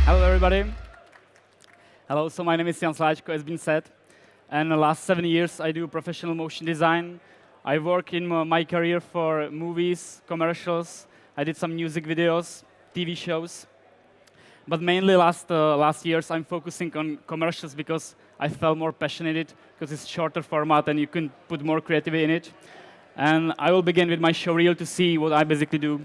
Hello, everybody. Hello, so my name is Jan Sladecko, as been said. And the last 7 years, I do professional motion design. I work in my career for movies, commercials. I did some music videos, TV shows. But mainly last years, I'm focusing on commercials because I felt more passionate in it, because it's shorter format and you can put more creativity in it. And I will begin with my show reel to see what I basically do.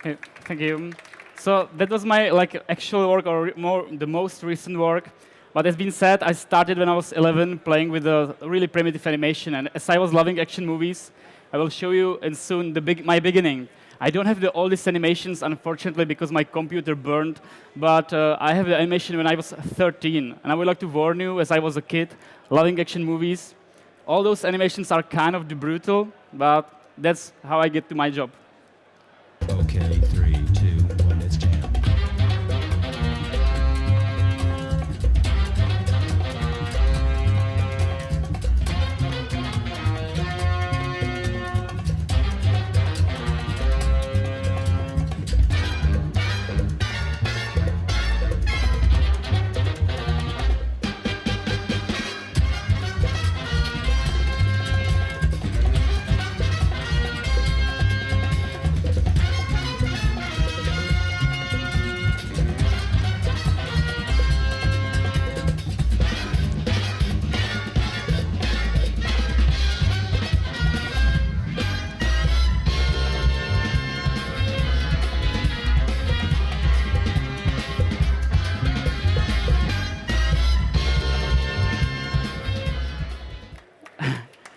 Okay, thank you. So that was my actual work, or more the most recent work. But as been said, I started when I was 11 playing with a really primitive animation. And as I was loving action movies, I will show you and soon my beginning. I don't have the oldest animations, unfortunately, because my computer burned. But I have the animation when I was 13. And I would like to warn you, as I was a kid, loving action movies, all those animations are kind of brutal, but that's how I get to my job. Okay, 3, 2, 1, let's jam.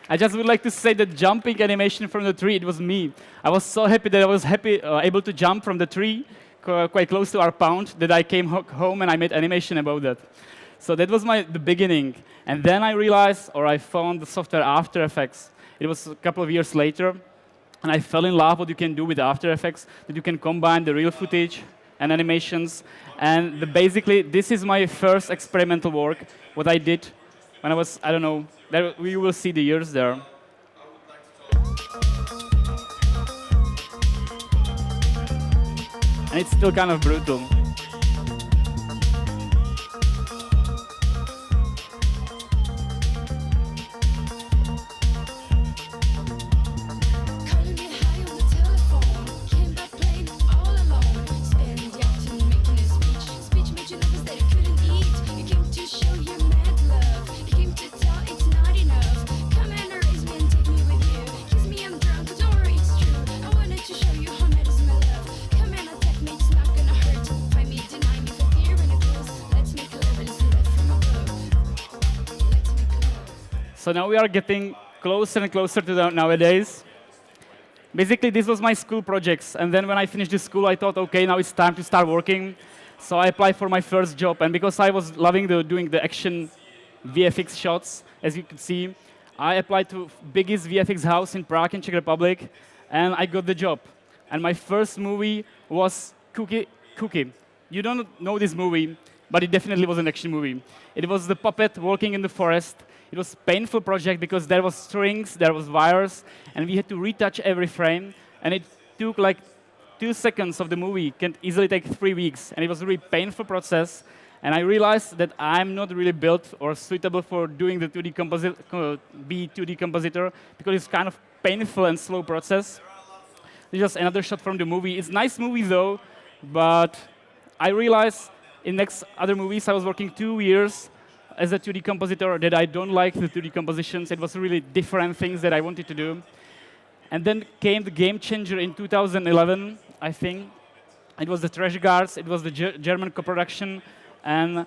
I just would like to say that jumping animation from the tree, it was me. I was so happy that I was able to jump from the tree quite close to our pound that I came home and I made animation about that. So that was the beginning. And then I realized, or I found the software After Effects. It was a couple of years later, and I fell in love with what you can do with After Effects, that you can combine the real footage and animations. And basically, this is my first experimental work, what I did when I was, I don't know, we will see the years there. And it's still kind of brutal. So now we are getting closer and closer to nowadays. Basically, this was my school projects. And then when I finished the school, I thought, OK, now it's time to start working. So I applied for my first job. And because I was loving doing the action VFX shots, as you can see, I applied to biggest VFX house in Prague in Czech Republic. And I got the job. And my first movie was Cookie. You don't know this movie, but it definitely was an action movie. It was the puppet walking in the forest. It was a painful project because there was strings, there was wires, and we had to retouch every frame. And it took like 2 seconds of the movie can easily take 3 weeks, and it was a really painful process. And I realized that I'm not really built or suitable for doing the 2D be 2D compositor because it's kind of painful and slow process. It's just another shot from the movie. It's a nice movie though, but I realized in next other movies I was working 2 years as a 2D compositor that I don't like the 2D compositions. It was really different things that I wanted to do. And then came the game changer in 2011, I think. It was the Trash Guards. It was the German co-production. And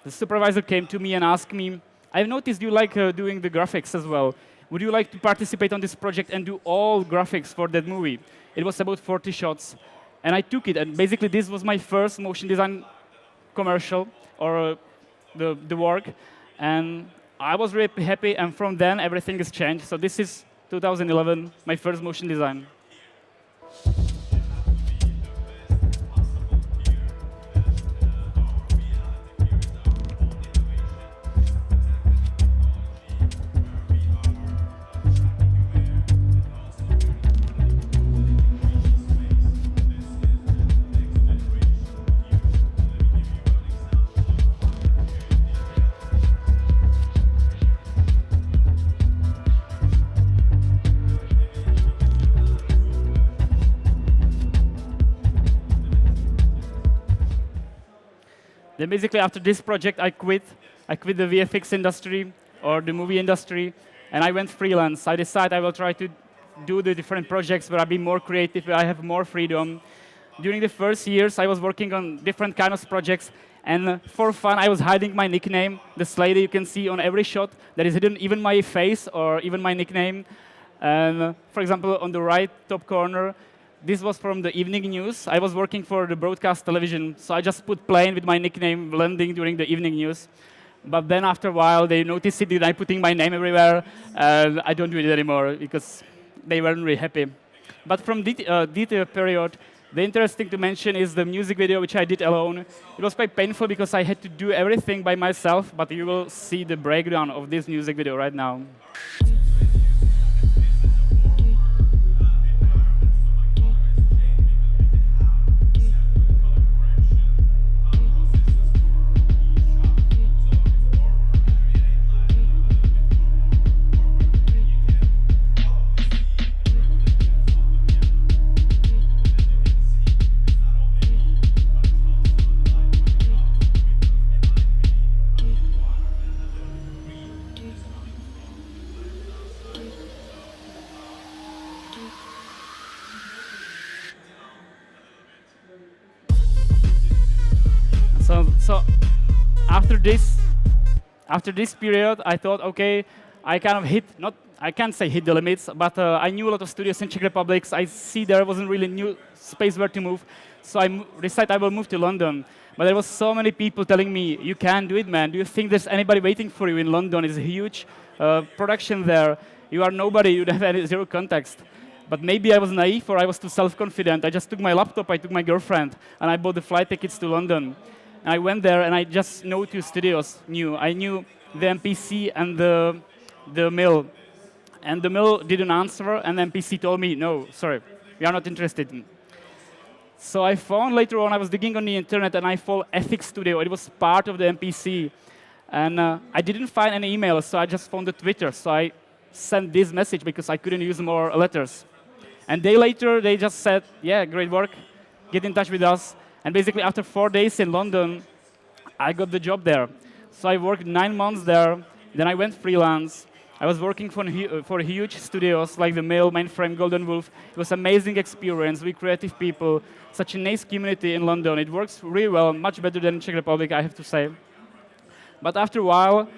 the supervisor came to me and asked me, I've noticed you like doing the graphics as well. Would you like to participate on this project and do all graphics for that movie? It was about 40 shots. And I took it. And basically, this was my first motion design commercial, or the work. And I was really happy. And from then, everything has changed. So this is 2011, my first motion design. Then basically after this project, I quit. I quit the VFX industry or the movie industry, and I went freelance. I decided I will try to do the different projects where I'll be more creative, where I have more freedom. During the first years, I was working on different kinds of projects, and for fun, I was hiding my nickname, the Sladey you can see on every shot. That is hidden even my face or even my nickname. And for example, on the right top corner, this was from the evening news. I was working for the broadcast television, so I just put plain with my nickname blending during the evening news. But then after a while, they noticed it, that I'm putting my name everywhere, and I don't do it anymore because they weren't really happy. But from detail period, the interesting to mention is the music video, which I did alone. It was quite painful because I had to do everything by myself, but you will see the breakdown of this music video right now. So after this period, I thought, okay, I kind of I can't say hit the limits, but I knew a lot of studios in Czech Republic. I see there wasn't really new space where to move. So I decided I will move to London. But there was so many people telling me, you can do it, man. Do you think there's anybody waiting for you in London? It's a huge production there. You are nobody. You don't have zero context. But maybe I was naive or I was too self-confident. I just took my laptop, I took my girlfriend, and I bought the flight tickets to London. And I went there, and I just know two studios knew. I knew the MPC and the mill. And the mill didn't answer, and the MPC told me, no, sorry, we are not interested. So I found later on, I was digging on the internet, and I found Ethics Studio. It was part of the MPC. And I didn't find any emails, so I just found the Twitter. So I sent this message because I couldn't use more letters. And day later, they just said, yeah, great work, get in touch with us. And basically, after 4 days in London, I got the job there. So I worked 9 months there. Then I went freelance. I was working for huge studios like The Mill, Mainframe, Golden Wolf. It was an amazing experience with creative people, such a nice community in London. It works really well, much better than Czech Republic, I have to say. But after a while,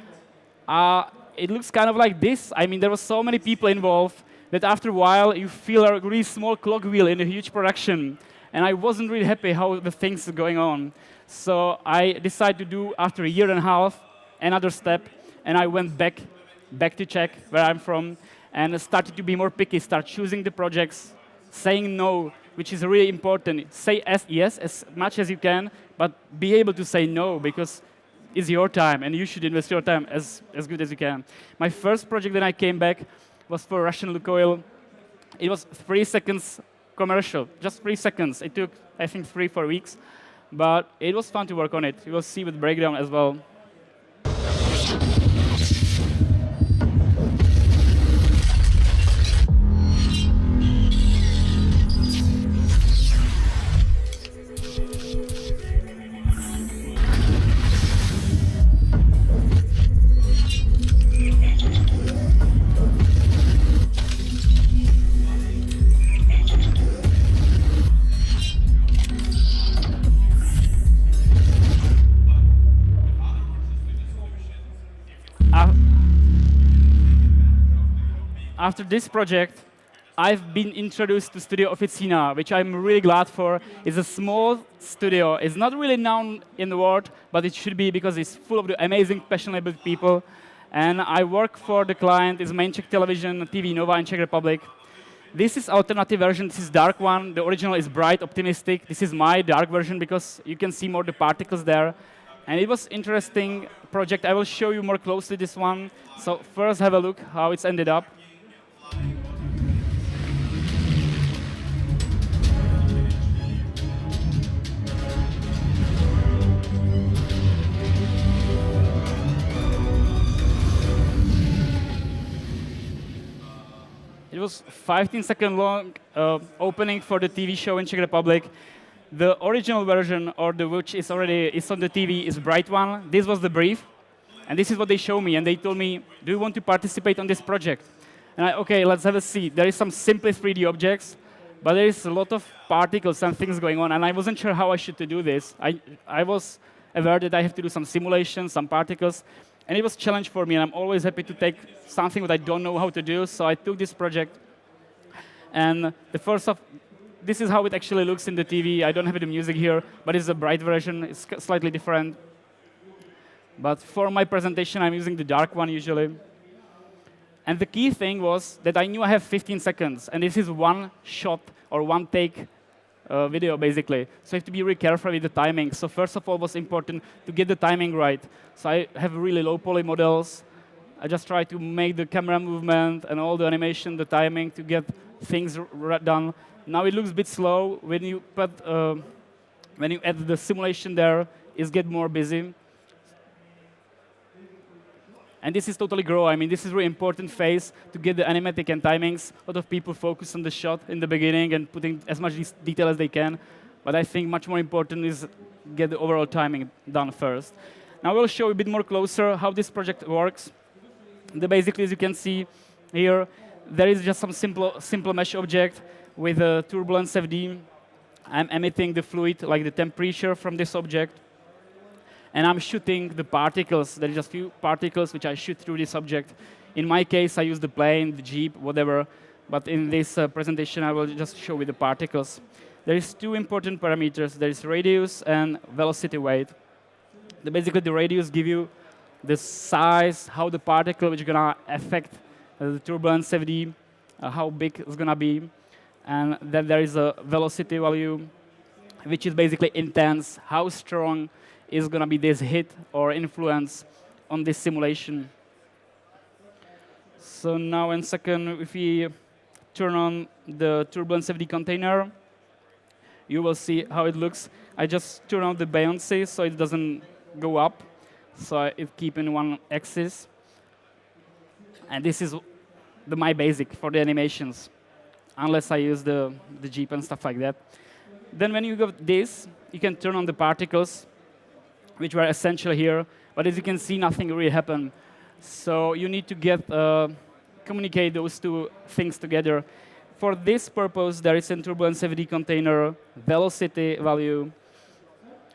it looks kind of like this. I mean, there were so many people involved that after a while, you feel a really small cogwheel in a huge production. And I wasn't really happy how the things are going on. So I decided to do, after a year and a half, another step. And I went back to Czech, where I'm from, and started to be more picky, start choosing the projects, saying no, which is really important. Say yes as much as you can, but be able to say no, because it's your time, and you should invest your time as good as you can. My first project that I came back was for Russian Lukoil. It was 3 seconds commercial, just 3 seconds. It took, I think, 3-4 weeks, but it was fun to work on it. You will see with breakdown as well. After this project, I've been introduced to Studio Officina, which I'm really glad for. It's a small studio. It's not really known in the world, but it should be because it's full of the amazing, passionate people. And I work for the client. It's main Czech television, TV Nova in Czech Republic. This is alternative version. This is dark one. The original is bright, optimistic. This is my dark version because you can see more the particles there. And it was interesting project. I will show you more closely this one. So first have a look how it's ended up. It was 15-second long opening for the TV show in Czech Republic. The original version, or the which is already is on the TV, is bright one. This was the brief, and this is what they show me. And they told me, "Do you want to participate on this project?" And okay, let's have a see. There is some simple 3D objects, but there is a lot of particles and things going on. And I wasn't sure how I should to do this. I was aware that I have to do some simulations, some particles. And it was a challenge for me, and I'm always happy to take something that I don't know how to do. So I took this project, and this is how it actually looks in the TV. I don't have the music here, but it's a bright version. It's slightly different. But for my presentation, I'm using the dark one usually. And the key thing was that I knew I have 15 seconds, and this is one shot or one take video, basically. So you have to be really careful with the timing. So first of all, it was important to get the timing right. So I have really low poly models. I just try to make the camera movement and all the animation, the timing, to get things done. Now it looks a bit slow. When you add the simulation there, it gets more busy. And this is totally grow. I mean, this is a really important phase to get the animatic and timings. A lot of people focus on the shot in the beginning and putting as much detail as they can. But I think much more important is get the overall timing done first. Now we'll show you a bit more closer how this project works. Basically, as you can see here, there is just some simple mesh object with a turbulence FD. I'm emitting the fluid, like the temperature from this object. And I'm shooting the particles. There are just few particles which I shoot through this object. In my case, I use the plane, the jeep, whatever. But in this presentation, I will just show you the particles. There is two important parameters. There is radius and velocity weight. Basically, the radius gives you the size, how the particle which is going to affect the turbulence FD, how big it's going to be. And then there is a velocity value, which is basically intense, how strong is going to be this hit or influence on this simulation. So now in second, if we turn on the turbulence FD container, you will see how it looks. I just turn on the buoyancy so it doesn't go up. So it keeps in one axis. And this is my basic for the animations, unless I use the Jeep and stuff like that. Then when you go this, you can turn on the particles, which were essential here. But as you can see, nothing really happened. So you need to communicate those two things together. For this purpose, there is a turbulence FD container, velocity value.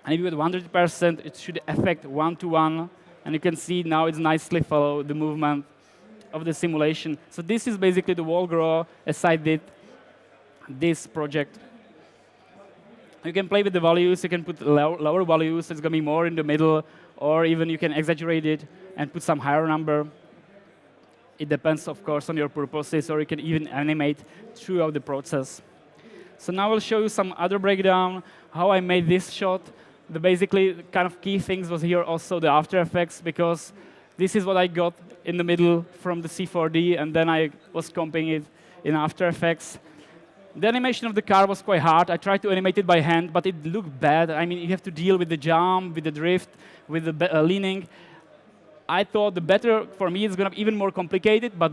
And if you get 100%, it should affect 1-to-1. And you can see now it's nicely follow the movement of the simulation. So this is basically the wall grow as I did this project. You can play with the values. You can put lower values. It's going to be more in the middle. Or even you can exaggerate it and put some higher number. It depends, of course, on your purposes. Or you can even animate throughout the process. So now I'll show you some other breakdown, how I made this shot. Basically, the kind of key things was here also the After Effects, because this is what I got in the middle from the C4D, and then I was comping it in After Effects. The animation of the car was quite hard. I tried to animate it by hand, but it looked bad. I mean, you have to deal with the jump, with the drift, with the leaning. I thought the better for me is going to be even more complicated, but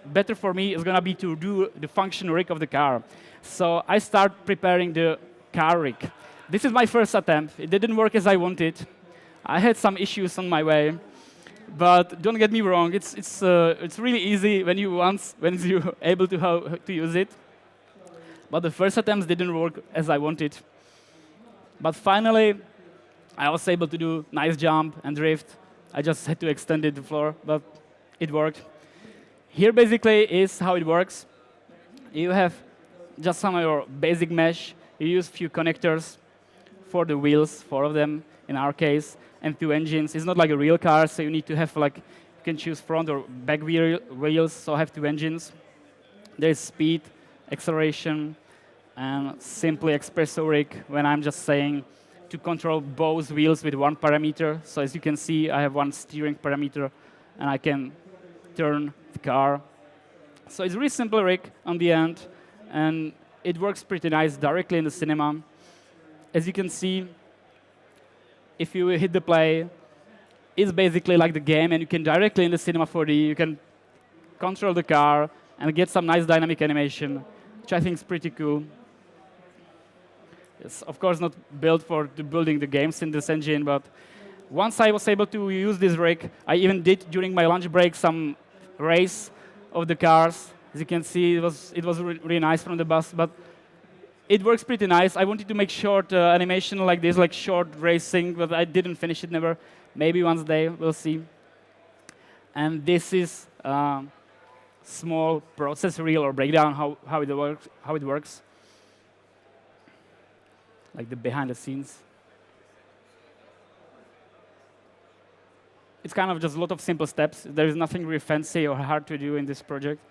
better for me is going to be to do the function rig of the car. So I start preparing the car rig. This is my first attempt. It didn't work as I wanted. I had some issues on my way. But don't get me wrong, it's really easy when you're able to how to use it. But the first attempts didn't work as I wanted. But finally, I was able to do nice jump and drift. I just had to extend the floor, but it worked. Here basically is how it works. You have just some of your basic mesh. You use few connectors for the wheels, 4 of them in our case, and 2 engines. It's not like a real car, so you need to have you can choose front or back wheels, so I have 2 engines. There's speed, acceleration, and simply espresso rig when I'm just saying to control both wheels with 1 parameter. So as you can see, I have 1 steering parameter, and I can turn the car. So it's a really simple rig on the end, and it works pretty nice directly in the cinema. As you can see, if you hit the play, it's basically like the game, and you can directly in the cinema 4D, you can control the car and get some nice dynamic animation, which I think is pretty cool. It's of course not built for building the games in this engine, but once I was able to use this rig, I even did during my lunch break some race of the cars. As you can see, it was really nice from the bus, but it works pretty nice. I wanted to make short animation like this, like short racing, but I didn't finish it never. Maybe one day, we'll see. And this is a small process reel or breakdown how it works. Like the behind the scenes. It's kind of just a lot of simple steps. There is nothing really fancy or hard to do in this project.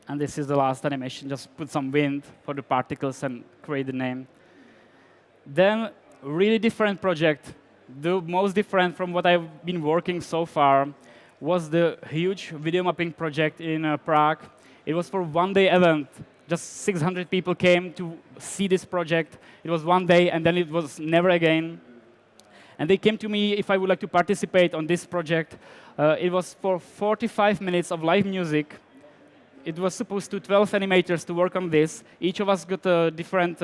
And this is the last animation. Just put some wind for the particles and create the name. Then, really different project. The most different from what I've been working so far was the huge video mapping project in Prague. It was for one-day event. Just 600 people came to see this project. It was one day, and then it was never again. And they came to me if I would like to participate on this project. It was for 45 minutes of live music. It was supposed to 12 animators to work on this. Each of us got a different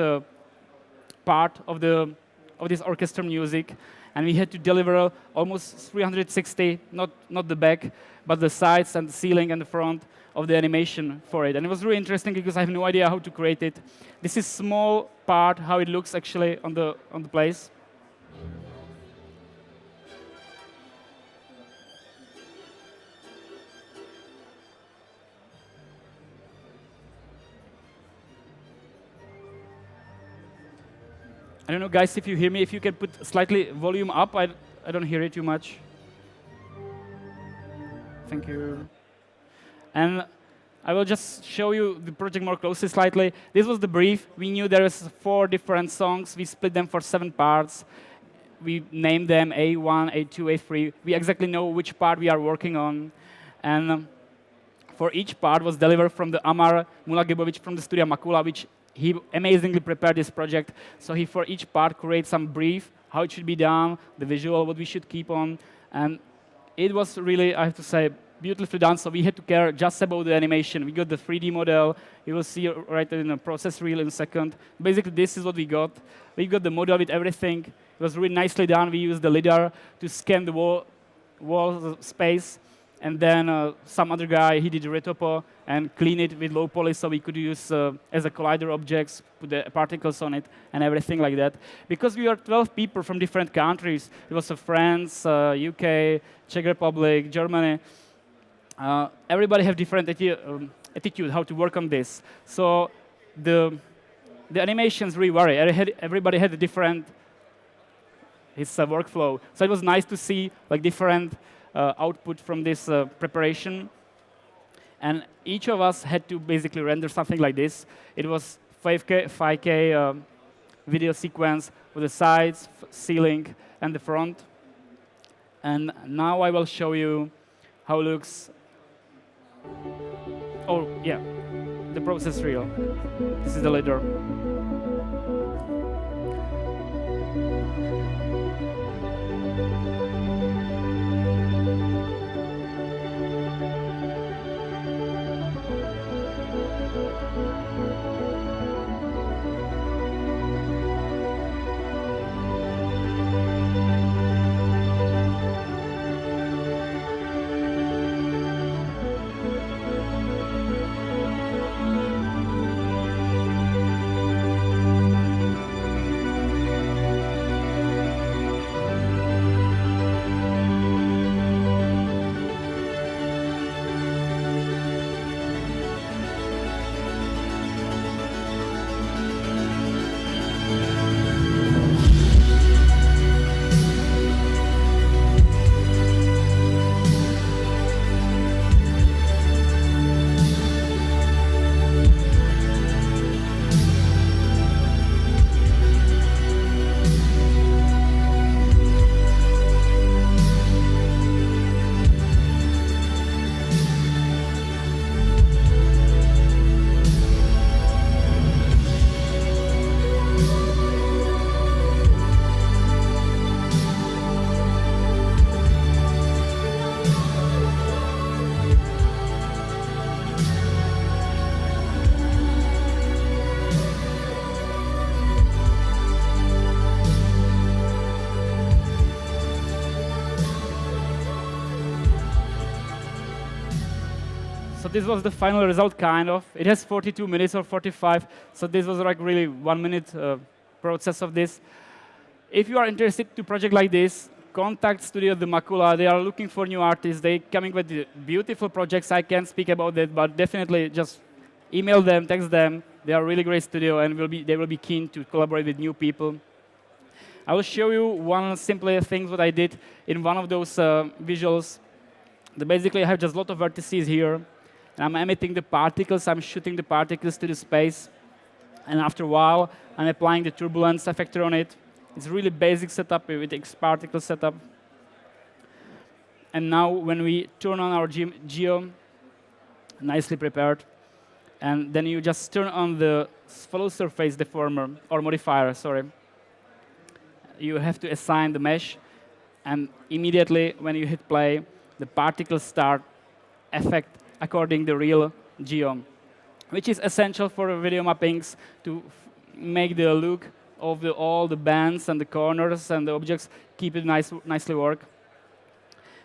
part of this orchestra music, and we had to deliver almost 360, not the back, but the sides and the ceiling and the front of the animation for it. And it was really interesting because I have no idea how to create it. This is small part how it looks actually on the place. I don't know, guys, if you hear me, if you can put slightly volume up. I don't hear it too much. Thank you. And I will just show you the project more closely slightly. This was the brief. We knew there was 4 different songs. We split them for 7 parts. We named them A1, A2, A3. We exactly know which part we are working on. And for each part was delivered from the Amar Mulagebovic from the studio Makula, which he amazingly prepared this project. So he, for each part, created some brief, how it should be done, the visual, what we should keep on. And it was really, I have to say, beautifully done. So we had to care just about the animation. We got the 3D model. You will see right in the process reel in a second. Basically, this is what we got. We got the model with everything. It was really nicely done. We used the LiDAR to scan the wall space. And then some other guy, he did retopo and clean it with low poly, so we could use as a collider objects, put the particles on it, and everything like that. Because we are 12 people from different countries. It was France, UK, Czech Republic, Germany. Everybody have different attitude how to work on this. So the animations really vary. Everybody had a different workflow. So it was nice to see like different output from this preparation. And each of us had to basically render something like this. It was 5K video sequence with the sides, ceiling, and the front. And now I will show you how it looks. Oh, yeah, the process reel. This is the leader. So this was the final result, kind of. It has 42 minutes or 45, so this was like really 1 minute process of this. If you are interested to project like this, contact Studio the Makula. They are looking for new artists. They coming with beautiful projects. I can't speak about that, but definitely just email them, text them. They are a really great studio, and they will be keen to collaborate with new people. I will show you one simple thing what I did in one of those visuals. Basically, I have just a lot of vertices here. And I'm emitting the particles. I'm shooting the particles to the space. And after a while, I'm applying the turbulence effector on it. It's a really basic setup with X particle setup. And now, when we turn on our geo, nicely prepared, and then you just turn on the follow surface deformer, or modifier, sorry. You have to assign the mesh. And immediately, when you hit play, the particles start affect according to the real geo, which is essential for video mappings to make the look of all the bands and the corners and the objects, keep it nicely work.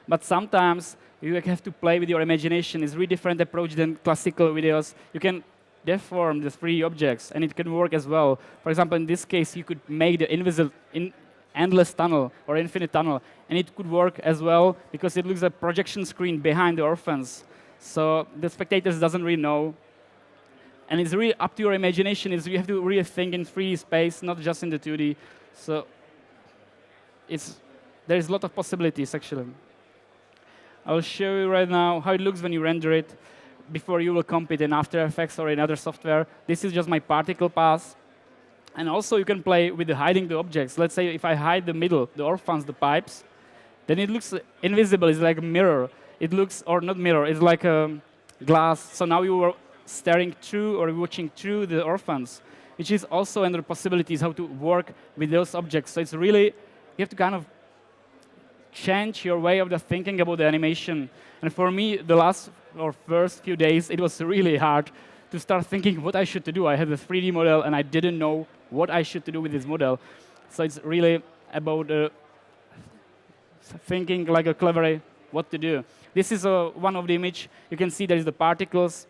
But sometimes you have to play with your imagination. It's a really different approach than classical videos. You can deform the 3D objects, and it can work as well. For example, in this case, you could make the endless tunnel or infinite tunnel, and it could work as well because it looks like a projection screen behind the orphans. So the spectators doesn't really know. And it's really up to your imagination. You have to really think in 3D space, not just in the 2D. So there's a lot of possibilities, actually. I'll show you right now how it looks when you render it before you will compete in After Effects or in other software. This is just my particle path. And also, you can play with hiding the objects. Let's say if I hide the middle, the orphans, the pipes, then it looks invisible. It's like a mirror. It looks, or not mirror, it's like a glass. So now you are staring through or watching through the orphans, which is also another possibilities how to work with those objects. So it's really, you have to kind of change your way of the thinking about the animation. And for me, the last or first few days, it was really hard to start thinking what I should do. I had a 3D model, and I didn't know what I should do with this model. So it's really about thinking like a clever what to do. This is one of the image. You can see there is the particles.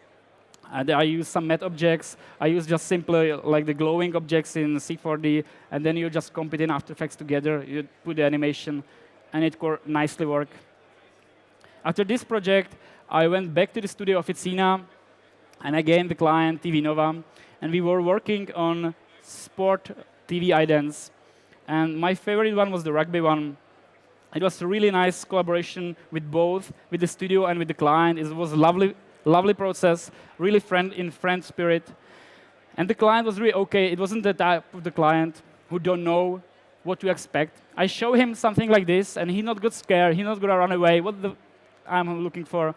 I use some matte objects. I use just simply like the glowing objects in C4D, and then you just compete in After Effects together. You put the animation, and it nicely work. After this project, I went back to the studio of Icina, and again the client, TV Nova, and we were working on sport TV idents. And my favorite one was the rugby one. It was a really nice collaboration with both, with the studio and with the client. It was a lovely process, really in friend spirit. And the client was really okay. It wasn't the type of the client who don't know what to expect. I show him something like this, and he not got scared. He not gonna run away. What the I'm looking for,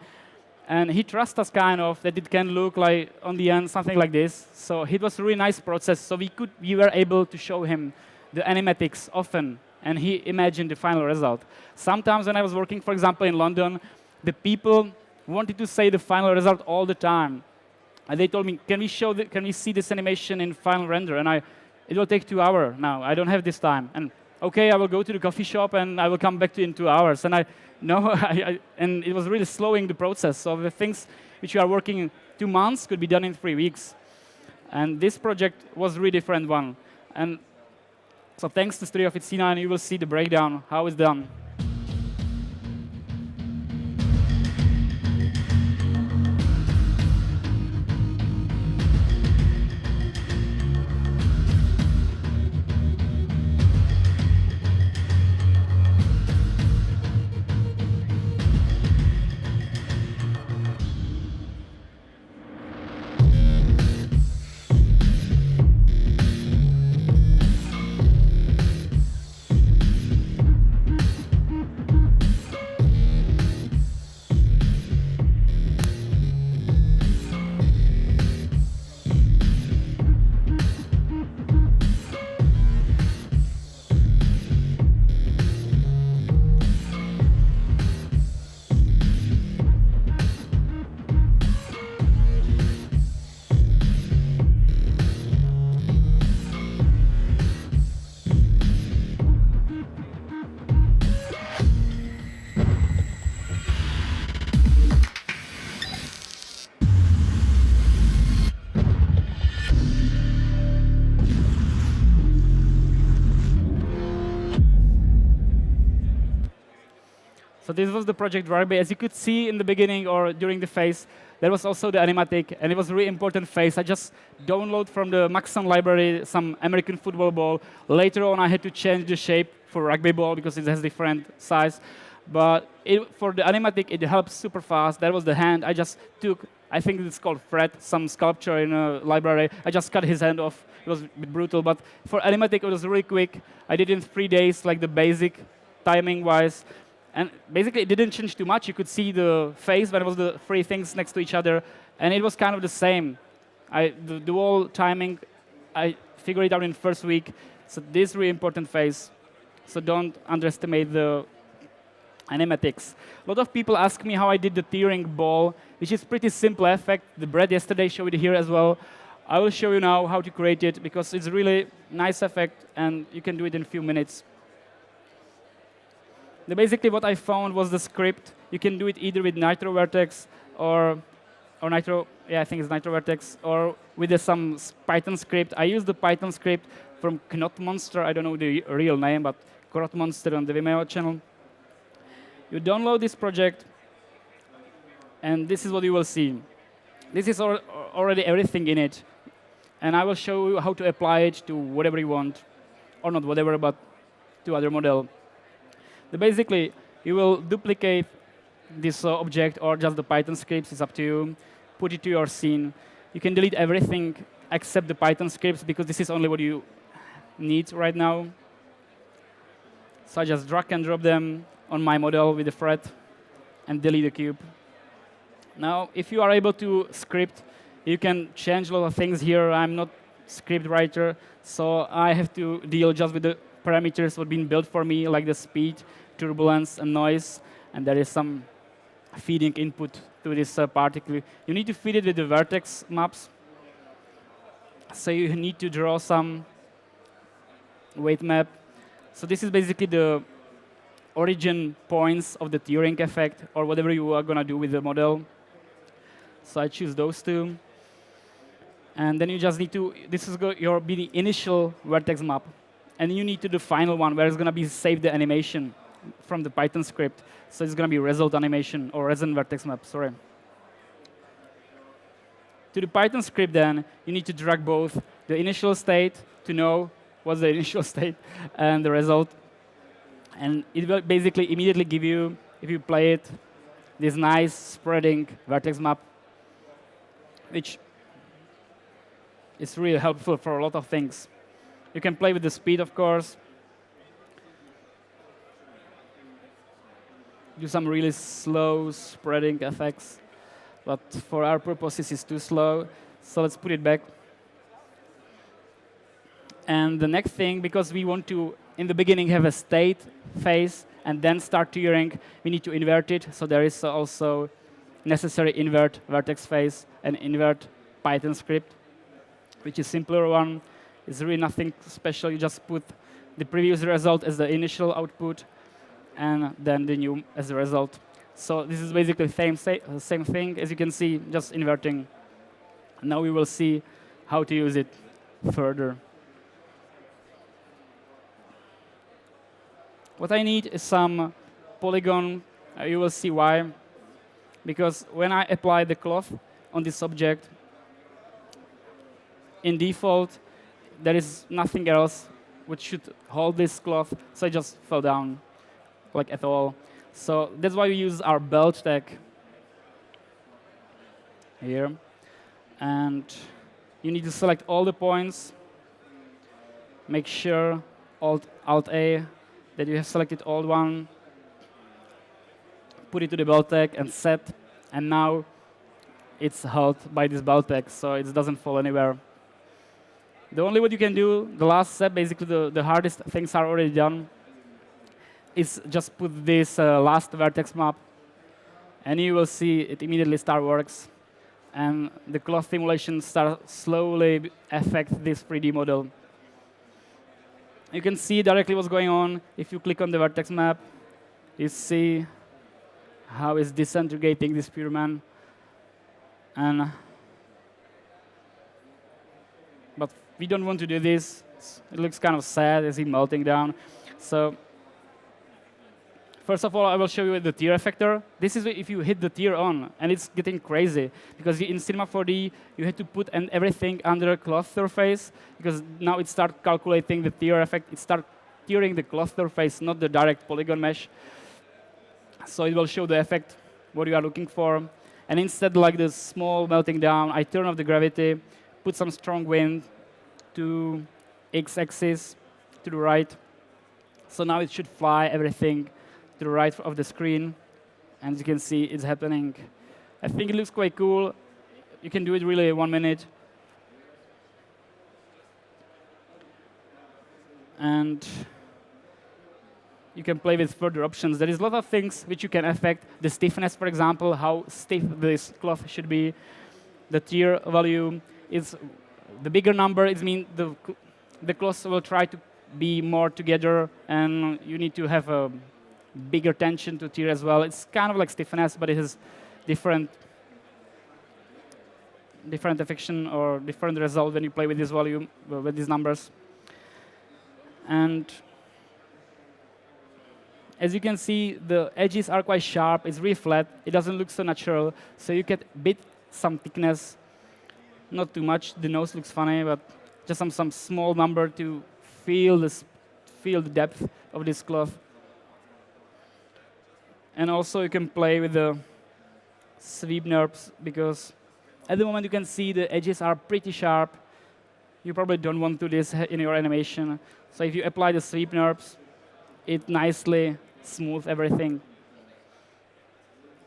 and he trusts us kind of that it can look like on the end something like this. So it was a really nice process. So we were able to show him the animatics often, and he imagined the final result. Sometimes when I was working, for example, in London, the people wanted to say the final result all the time. And they told me, can we see this animation in final render? And it will take 2 hours now. I don't have this time. And okay, I will go to the coffee shop and I will come back to you in 2 hours. And and it was really slowing the process. So the things which you are working 2 months could be done in 3 weeks. And this project was a really different one. And so thanks to Studio of Icina, and you will see the breakdown, how it's done. So this was the project Rugby. As you could see in the beginning or during the phase, there was also the animatic, and it was a really important phase. I just download from the Maxon library some American football ball. Later on, I had to change the shape for rugby ball because it has different size. But for the animatic, it helps super fast. That was the hand. I just took, I think it's called Fred, some sculpture in a library. I just cut his hand off. It was a bit brutal, but for animatic, it was really quick. I did it in 3 days, like the basic timing-wise. And basically, it didn't change too much. You could see the face when it was the 3 things next to each other, and it was kind of the same. The whole timing, I figured it out in the first week. So this is really important phase. So don't underestimate the animatics. A lot of people ask me how I did the tearing ball, which is pretty simple effect. The Brad yesterday showed it here as well. I will show you now how to create it, because it's a really nice effect, and you can do it in a few minutes. Basically, what I found was the script. You can do it either with Nitro Vertex or Nitro, yeah, I think it's Nitro Vertex, or with some Python script. I use the Python script from Knot Monster. I don't know the real name, but Knot Monster on the Vimeo channel. You download this project, and this is what you will see. This is already everything in it. And I will show you how to apply it to whatever you want, or not whatever, but to other model. Basically, you will duplicate this object or just the Python scripts. It's up to you. Put it to your scene. You can delete everything except the Python scripts, because this is only what you need right now. So I just drag and drop them on my model with the thread and delete the cube. Now, if you are able to script, you can change a lot of things here. I'm not script writer, so I have to deal just with the parameters that have been built for me, like the speed, turbulence, and noise. And there is some feeding input to this particle. You need to feed it with the vertex maps. So you need to draw some weight map. So this is basically the origin points of the tearing effect, or whatever you are going to do with the model. So I choose those two. And then you just need to, this is your be the initial vertex map. And you need to do the final one, where it's going to be saved the animation from the Python script. So it's going to be result animation, or resin vertex map, sorry. To the Python script, then, you need to drag both the initial state to know what's the initial state and the result. And it will basically immediately give you, if you play it, this nice spreading vertex map, which is really helpful for a lot of things. You can play with the speed, of course. Do some really slow spreading effects. But for our purposes, it's too slow. So let's put it back. And the next thing, because we want to, in the beginning, have a state phase and then start tearing, we need to invert it. So there is also necessary invert vertex phase and invert Python script, which is simpler one. It's really nothing special. You just put the previous result as the initial output, and then the new as the result. So this is basically the same thing. As you can see, just inverting. Now we will see how to use it further. What I need is some polygon. You will see why. Because when I apply the cloth on this object, in default, there is nothing else which should hold this cloth, so it just fell down, like at all. So that's why we use our belt tag here. And you need to select all the points. Make sure, Alt-A, that you have selected all one. Put it to the belt tag and set. And now it's held by this belt tag, so it doesn't fall anywhere. The only what you can do, the last step, basically the hardest things are already done, is just put this last vertex map, and you will see it immediately start works. And the cloth simulation starts slowly affect this 3D model. You can see directly what's going on. If you click on the vertex map, you see how it's disintegrating this Spearman. But we don't want to do this. It looks kind of sad as he's melting down. So first of all, I will show you the tear effector. This is if you hit the tear on, and it's getting crazy. Because in Cinema 4D, you had to put everything under a cloth surface, because now it starts calculating the tear effect. It starts tearing the cloth surface, not the direct polygon mesh. So it will show the effect, what you are looking for. And instead, like this small melting down, I turn off the gravity, put some strong wind to x-axis, to the right. So now it should fly everything to the right of the screen. And as you can see, it's happening. I think it looks quite cool. You can do it really in 1 minute. And you can play with further options. There is a lot of things which you can affect. The stiffness, for example, how stiff this cloth should be. The tear value is the bigger number. It means the cloth will try to be more together, and you need to have a bigger tension to tear as well. It's kind of like stiffness, but it has different affection or different result when you play with this volume, with these numbers. And as you can see, the edges are quite sharp. It's really flat. It doesn't look so natural. So you get a bit some thickness, not too much. The nose looks funny, but just some small number to feel the depth of this cloth. And also you can play with the sweep NURBS, because at the moment you can see the edges are pretty sharp. You probably don't want to do this in your animation. So if you apply the sweep NURBS, it nicely smooths everything.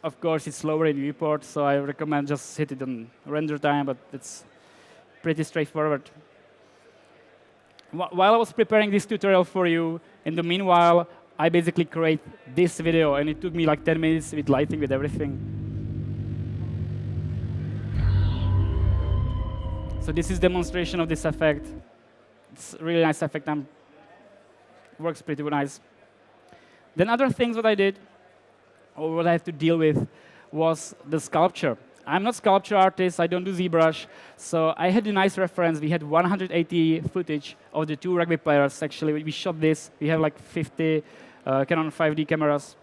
Of course, it's slower in viewport, so I recommend just hit it on render time, but it's pretty straightforward. While I was preparing this tutorial for you, in the meanwhile, I basically create this video, and it took me like 10 minutes with lighting, with everything. So this is demonstration of this effect. It's a really nice effect, and works pretty nice. Then other things that I did, or what I have to deal with, was the sculpture. I'm not a sculpture artist. I don't do ZBrush. So I had a nice reference. We had 180 footage of the two rugby players, actually. We shot this. We have like 50 Canon 5D cameras.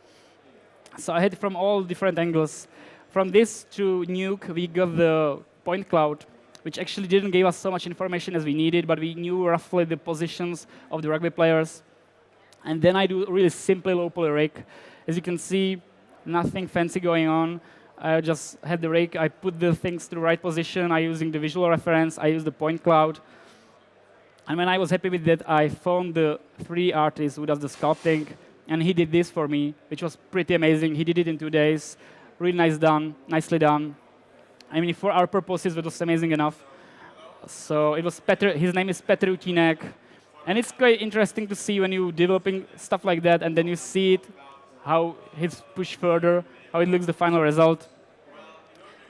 So I had from all different angles. From this to Nuke, we got the point cloud, which actually didn't give us so much information as we needed, but we knew roughly the positions of the rugby players. And then I do really simply low poly rake. As you can see, nothing fancy going on. I just had the rake, I put the things to the right position, I using the visual reference, I use the point cloud. And when I was happy with that, I found the 3D artist who does the sculpting, and he did this for me, which was pretty amazing. He did it in 2 days. Really nicely done. I mean, for our purposes, it was amazing enough. So it was Petr, his name is Petr Utinek. And it's quite interesting to see when you're developing stuff like that, and then you see it, how it's pushed further, how it looks, the final result.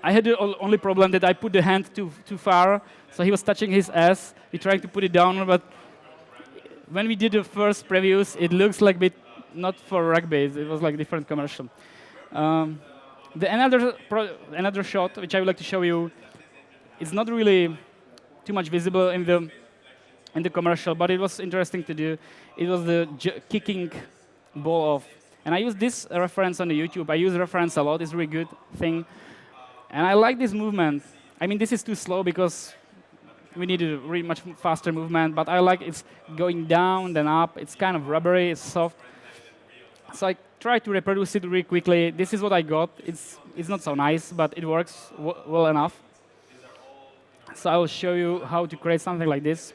I had the only problem that I put the hand too far, so he was touching his ass. We're trying to put it down, but when we did the first previews, it looks like a bit not for rugby. It was like different commercial. Another shot, which I would like to show you, it's not really too much visible in the commercial, but it was interesting to do. It was the kicking ball off. And I use this reference on the YouTube. I use reference a lot. It's a really good thing. And I like this movement. I mean, this is too slow because we need a really much faster movement, but I like it's going down, then up. It's kind of rubbery, it's soft. So I try to reproduce it really quickly. This is what I got. It's not so nice, but it works well enough. So I will show you how to create something like this.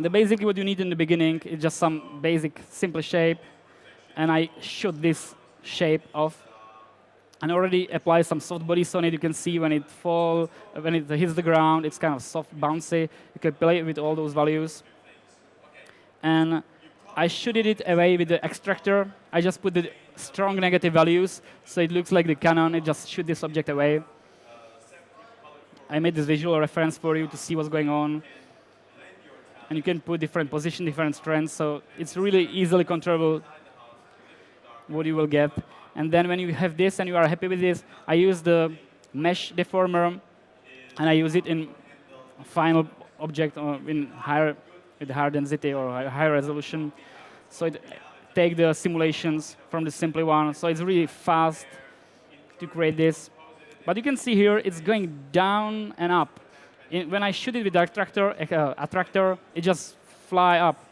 Basically what you need in the beginning is just some basic, simple shape. And I shoot this shape off and already apply some soft bodies on it. You can see when it hits the ground, it's kind of soft, bouncy. You can play with all those values. And I shooted it away with the extractor. I just put the strong negative values, so it looks like the Canon. It just shoot this object away. I made this visual reference for you to see what's going on. And you can put different position, different strengths, so it's really easily controllable what you will get. And then when you have this and you are happy with this, I use the mesh deformer, and I use it in final object or with higher density or higher resolution. So it take the simulations from the simply one. So it's really fast to create this. But you can see here it's going down and up. When I shoot it with the attractor, it just fly up,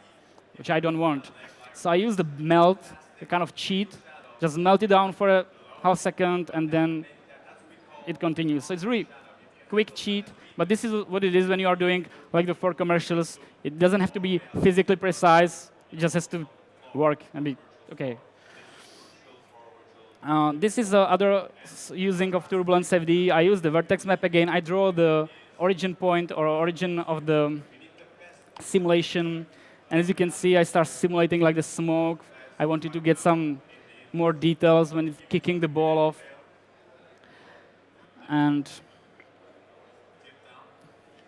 which I don't want. So I use the melt, a kind of cheat, just melt it down for a half second, and then it continues. So it's really quick cheat, but this is what it is when you are doing like the 4 commercials. It doesn't have to be physically precise. It just has to work and be okay. This is the other using of Turbulence FD. I use the vertex map again. I draw the origin point or origin of the simulation. And as you can see, I start simulating like the smoke. I wanted to get some more details when it's kicking the ball off. And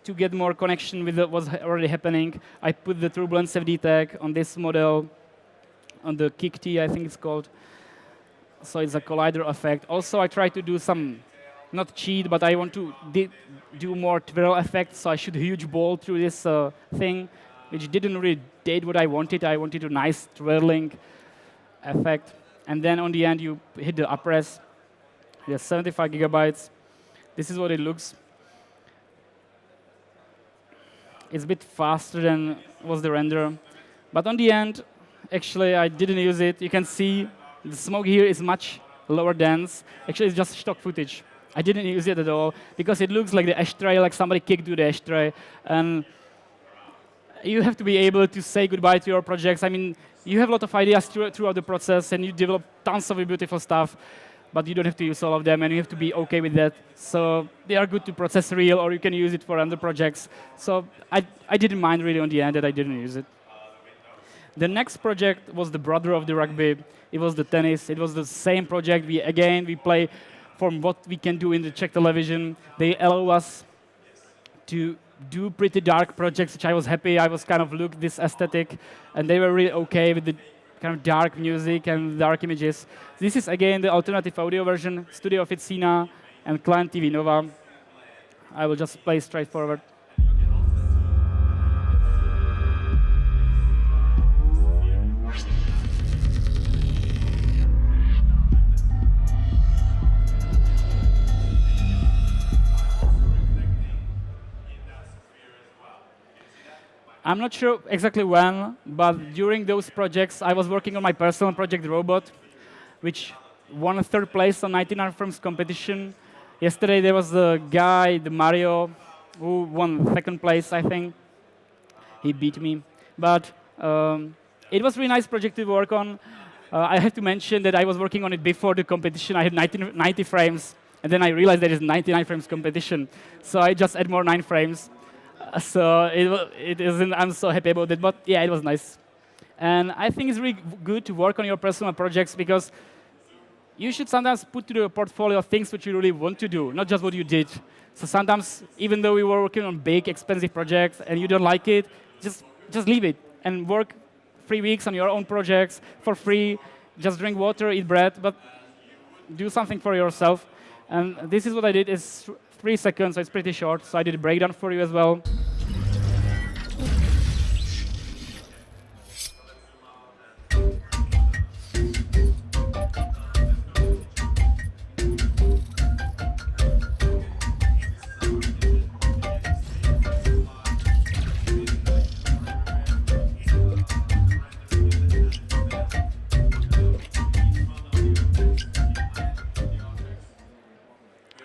to get more connection with what's already happening, I put the Turbulence FD tag on this model, on the kick T, I think it's called. So it's a collider effect. Also, I try to do some, not cheat, but I want to do more twirl effects. So I shoot a huge ball through this thing, which didn't really did what I wanted. I wanted a nice twirling effect. And then on the end, you hit the upres. There's 75 gigabytes. This is what it looks. It's a bit faster than was the render. But on the end, actually, I didn't use it. You can see the smoke here is much lower dense. Actually, it's just stock footage. I didn't use it at all because it looks like the ashtray, like somebody kicked to the ashtray. And you have to be able to say goodbye to your projects. I mean, you have a lot of ideas throughout the process, and you develop tons of beautiful stuff, but you don't have to use all of them, and you have to be OK with that. So they are good to process real, or you can use it for other projects. So I didn't mind really on the end that I didn't use it. The next project was the brother of the rugby. It was the tennis. It was the same project. We play from what we can do in the Czech television. They allow us to do pretty dark projects, which I was happy. I was kind of look this aesthetic, and they were really OK with the kind of dark music and dark images. This is, again, the alternative audio version, Studio Officina and Client TV Nova. I will just play straight forward. I'm not sure exactly when, but during those projects, I was working on my personal project robot, which won third place on 99 Frames competition. Yesterday there was the guy, the Mario, who won second place, I think. He beat me. But it was a really nice project to work on. I have to mention that I was working on it before the competition. I had 90 frames, and then I realized there is 99 frames competition. So I just add more 9 frames. So it isn't, I'm so happy about it. But yeah, it was nice. And I think it's really good to work on your personal projects because you should sometimes put to the portfolio things which you really want to do, not just what you did. So sometimes, even though you were working on big, expensive projects and you don't like it, just leave it and work 3 weeks on your own projects for free. Just drink water, eat bread, but do something for yourself. And this is what I did. It's 3 seconds, so it's pretty short. So I did a breakdown for you as well.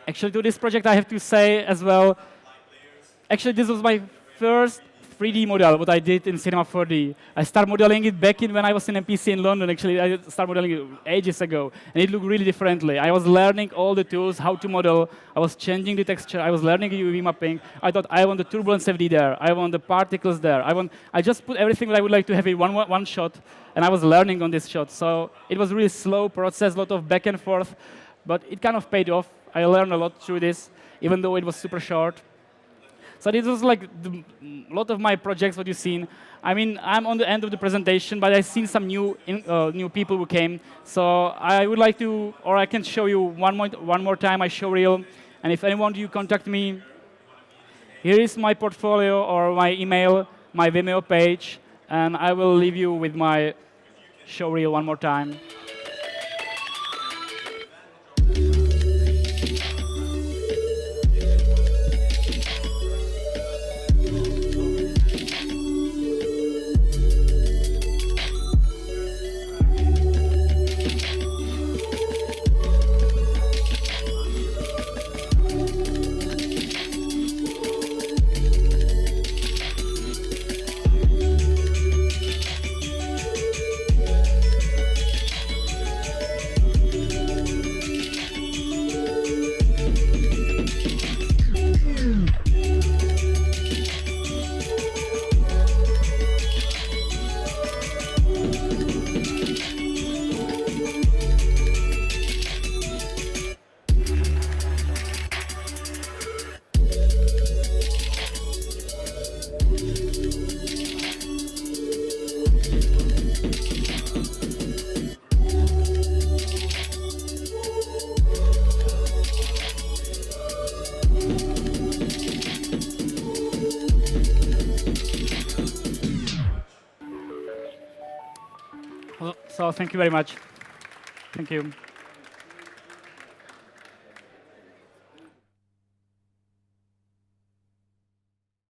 Actually, to this project, I have to say as well, actually, this was my first 3D model, what I did in Cinema 4D. I started modeling it back in when I was in MPC in London. Actually, I started modeling it ages ago, and it looked really differently. I was learning all the tools, how to model. I was changing the texture. I was learning UV mapping. I thought, I want the turbulence FD there. I want the particles there. I just put everything that I would like to have in one shot, and I was learning on this shot. So it was a really slow process, a lot of back and forth, but it kind of paid off. I learned a lot through this, even though it was super short. So this was like a lot of my projects, what you've seen. I mean, I'm on the end of the presentation, but I've seen some new people who came. So I would like to, or I can show you one more time my showreel. And if anyone want you contact me, here is my portfolio or my email, my Vimeo page, and I will leave you with my showreel one more time. So thank you very much. Thank you.